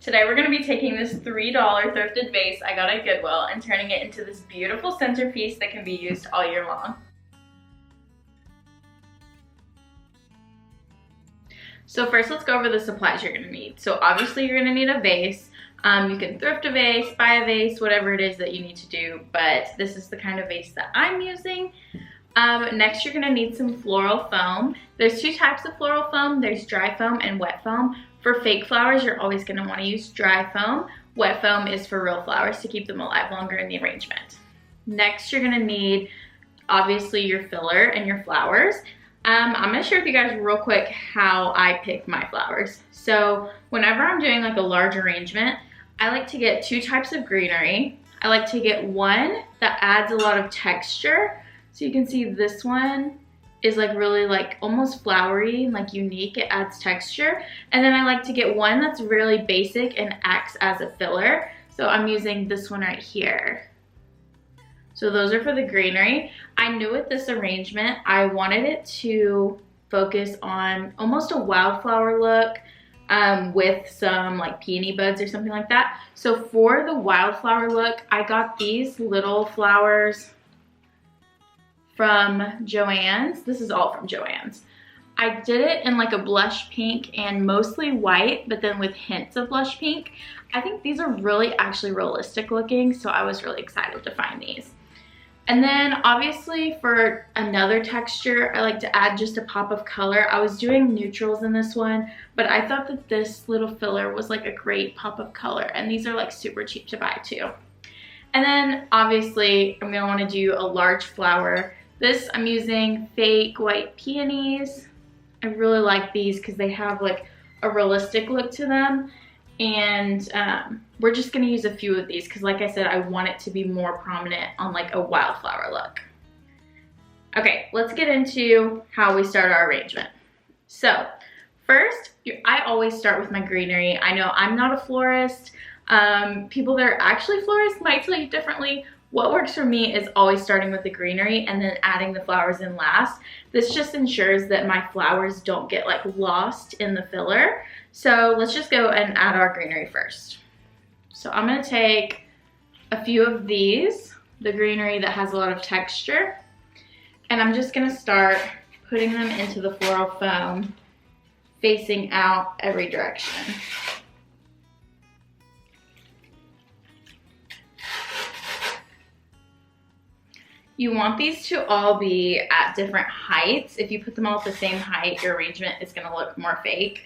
Today we're going to be taking this $3 thrifted vase I got at Goodwill and turning it into this beautiful centerpiece that can be used all year long. So first let's go over the supplies you're going to need. So obviously you're going to need a vase. You can thrift a vase, buy a vase, whatever it is that you need to do, but this is the kind of vase that I'm using. Next you're going to need some floral foam. There's two types of floral foam. There's dry foam and wet foam. For fake flowers, you're always going to want to use dry foam. Wet foam is for real flowers to keep them alive longer in the arrangement. Next, you're going to need, obviously, your filler and your flowers. I'm going to share with you guys real quick how I pick my flowers. So whenever I'm doing like a large arrangement, I like to get two types of greenery. I like to get one that adds a lot of texture. So you can see this one is like really like almost flowery, like unique, it adds texture. And then I like to get one that's really basic and acts as a filler. So I'm using this one right here. So those are for the greenery. I knew with this arrangement, I wanted it to focus on almost a wildflower look with some like peony buds or something like that. So for the wildflower look, I got these little flowers from Joann's. This is all from Joann's. I did it in like a blush pink and mostly white, but then with hints of blush pink. I think these are really actually realistic looking, so I was really excited to find these. And then obviously for another texture, I like to add just a pop of color. I was doing neutrals in this one, but I thought that this little filler was like a great pop of color, and these are like super cheap to buy too. And then obviously I'm gonna wanna do a large flower. This, I'm using fake white peonies. I really like these because they have like a realistic look to them. And we're just gonna use a few of these because like I said, I want it to be more prominent on like a wildflower look. Okay, let's get into how we start our arrangement. So first, I always start with my greenery. I know I'm not a florist. People that are actually florists might tell you differently. What works for me is always starting with the greenery and then adding the flowers in last. This just ensures that my flowers don't get like lost in the filler. So let's just go and add our greenery first. So I'm gonna take a few of these, the greenery that has a lot of texture, and I'm just gonna start putting them into the floral foam, facing out every direction. You want these to all be at different heights. If you put them all at the same height, your arrangement is gonna look more fake.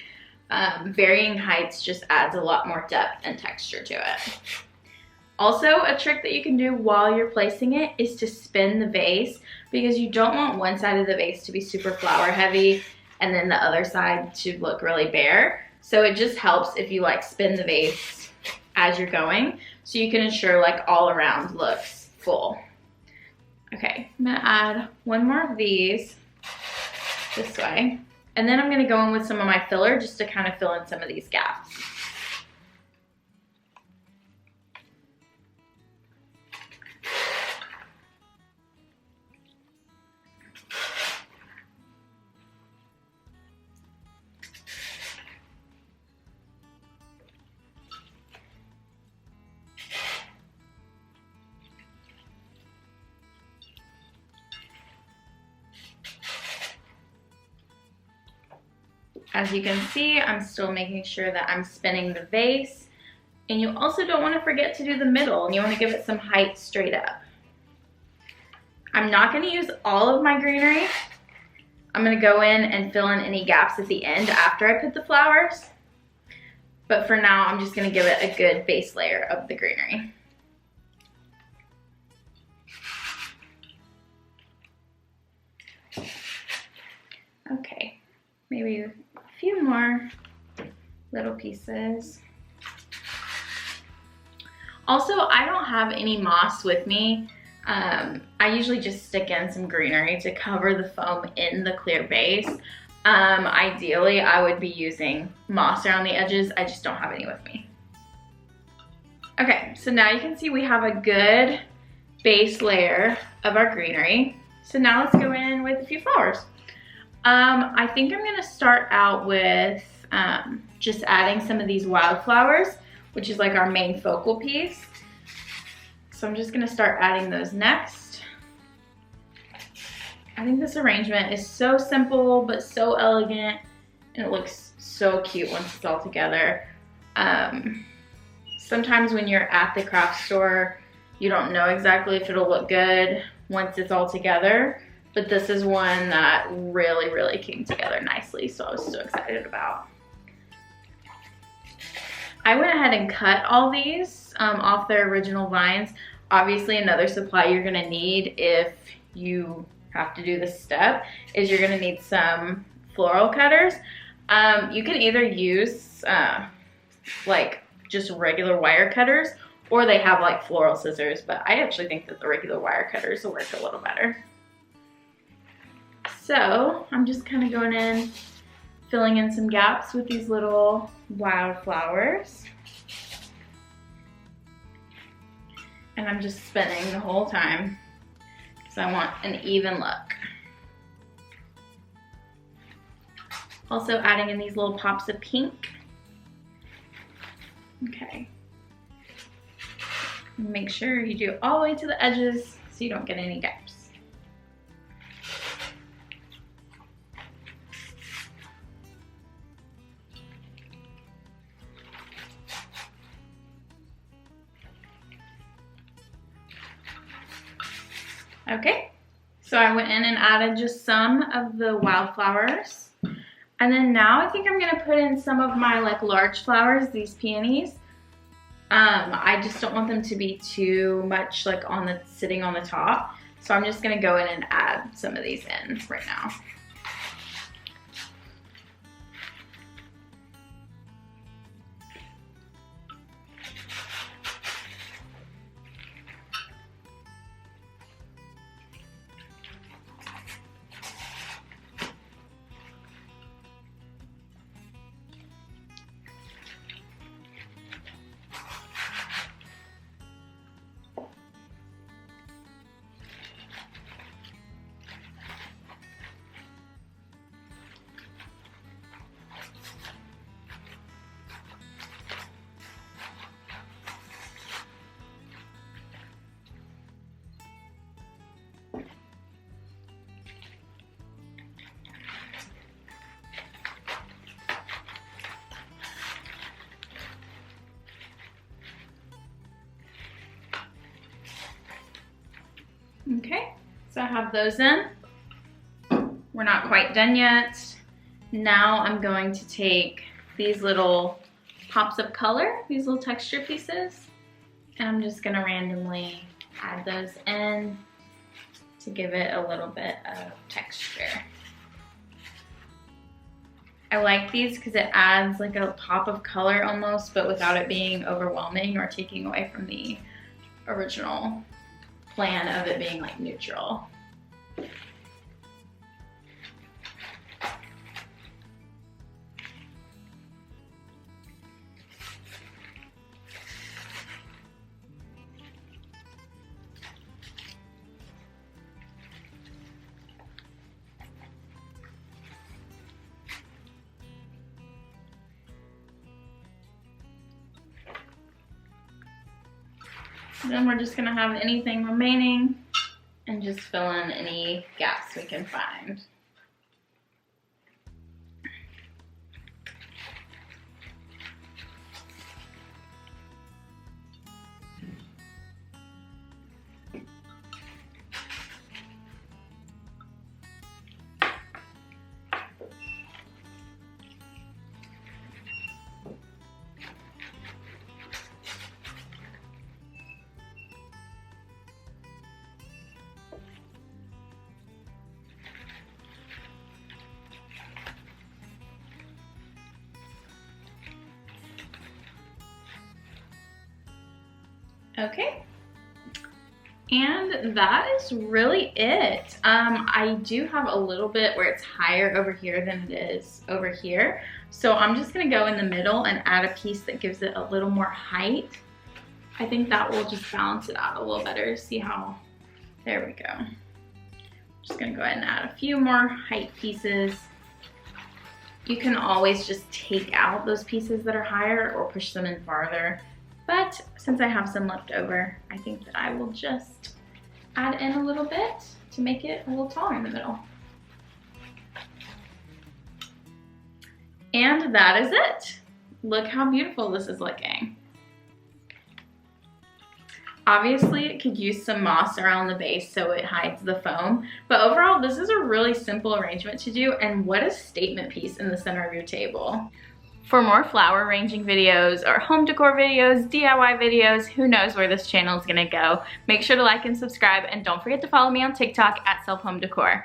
Varying heights just adds a lot more depth and texture to it. Also, a trick that you can do while you're placing it is to spin the vase, because you don't want one side of the vase to be super flower heavy and then the other side to look really bare. So it just helps if you like spin the vase as you're going, so you can ensure like all around looks full. Okay, I'm gonna add one more of these this way. And then I'm gonna go in with some of my filler just to kind of fill in some of these gaps. As you can see, I'm still making sure that I'm spinning the vase. And you also don't want to forget to do the middle, and you want to give it some height straight up. I'm not going to use all of my greenery. I'm going to go in and fill in any gaps at the end after I put the flowers. But for now, I'm just going to give it a good base layer of the greenery. Okay, maybe a few more little pieces. Also, I don't have any moss with me. I usually just stick in some greenery to cover the foam in the clear base. Ideally, I would be using moss around the edges. I just don't have any with me. Okay, so now you can see we have a good base layer of our greenery. So now let's go in with a few flowers. I think I'm gonna start out with just adding some of these wildflowers. which is like our main focal piece. So I'm just gonna start adding those next. I think this arrangement is so simple, but so elegant, and it looks so cute once it's all together. Sometimes when you're at the craft store, you don't know exactly if it'll look good once it's all together, but this is one that really, really came together nicely, so I was so excited about. I went ahead and cut all these off their original vines. Obviously, another supply you're gonna need if you have to do this step is you're gonna need some floral cutters. You can either use like just regular wire cutters, or they have like floral scissors, but I actually think that the regular wire cutters will work a little better. So I'm just kind of going in, filling in some gaps with these little wildflowers. And I'm just spinning the whole time because I want an even look. Also adding in these little pops of pink. Okay. Make sure you do it all the way to the edges so you don't get any gaps. Okay, so I went in and added just some of the wildflowers. And then now I think I'm gonna put in some of my like large flowers, these peonies. I just don't want them to be too much like sitting on the top. So I'm just gonna go in and add some of these in right now. Okay, so I have those in. We're not quite done yet. Now I'm going to take these little pops of color, these little texture pieces, and I'm just gonna randomly add those in to give it a little bit of texture. I like these because it adds like a pop of color almost, but without it being overwhelming or taking away from the original plan of it being like neutral. Then we're just gonna have anything remaining and just fill in any gaps we can find. Okay, and that is really it. I do have a little bit where it's higher over here than it is over here. So I'm just gonna go in the middle and add a piece that gives it a little more height. I think that will just balance it out a little better. See how, there we go. Just gonna go ahead and add a few more height pieces. You can always just take out those pieces that are higher or push them in farther. But since I have some left over, I think that I will just add in a little bit to make it a little taller in the middle. And that is it. Look how beautiful this is looking. Obviously, it could use some moss around the base so it hides the foam, but overall, this is a really simple arrangement to do, and what a statement piece in the center of your table. For more flower arranging videos or home decor videos, DIY videos, who knows where this channel is gonna go, make sure to like and subscribe, and don't forget to follow me on TikTok at selfhomedecor.